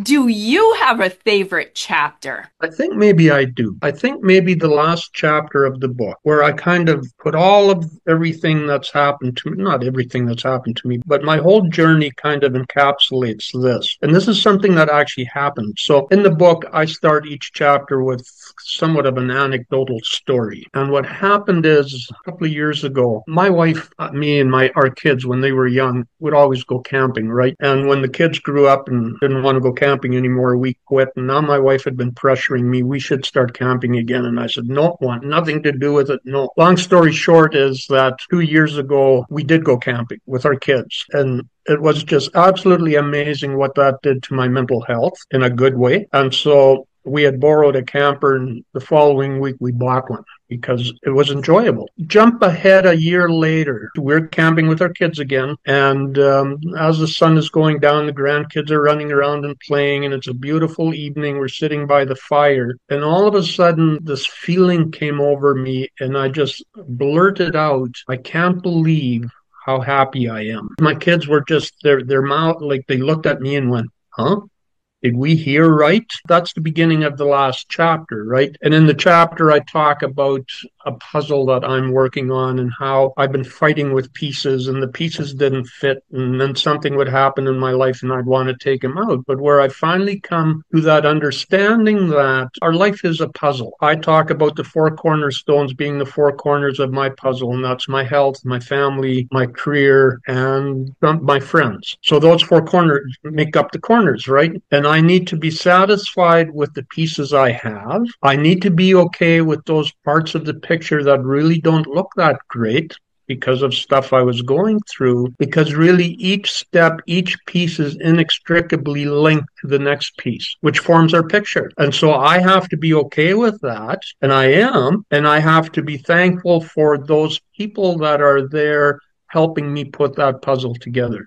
Do you have a favorite chapter? I think maybe I do. I think maybe the last chapter of the book, where I kind of put all of everything that's happened to me, not everything that's happened to me, but my whole journey kind of encapsulates this. And this is something that actually happened. So in the book, I start each chapter with somewhat of an anecdotal story. And what happened is a couple of years ago, my wife, me and our kids, when they were young, would always go camping, right? And when the kids grew up and didn't want to go camping anymore, we quit. And now my wife had been pressuring me, we should start camping again. And I said, no, want nothing to do with it. No. Long story short is that 2 years ago, we did go camping with our kids. And it was just absolutely amazing what that did to my mental health in a good way. And so we had borrowed a camper, and the following week we bought one because it was enjoyable. Jump ahead a year later, we're camping with our kids again, and as the sun is going down, the grandkids are running around and playing, and it's a beautiful evening. We're sitting by the fire, and all of a sudden, this feeling came over me, and I just blurted out, "I can't believe how happy I am." My kids were just their mouth, like they looked at me and went, "Huh? Did we hear right?" That's the beginning of the last chapter, right? And in the chapter, I talk about a puzzle that I'm working on and how I've been fighting with pieces and the pieces didn't fit. And then something would happen in my life and I'd want to take them out. But where I finally come to that understanding that our life is a puzzle. I talk about the four cornerstones being the four corners of my puzzle, and that's my health, my family, my career, and my friends. So those four corners make up the corners, right? And I need to be satisfied with the pieces I have. I need to be okay with those parts of the picture that really don't look that great because of stuff I was going through, because really each step, each piece is inextricably linked to the next piece, which forms our picture. And so I have to be okay with that, and I am, and I have to be thankful for those people that are there helping me put that puzzle together.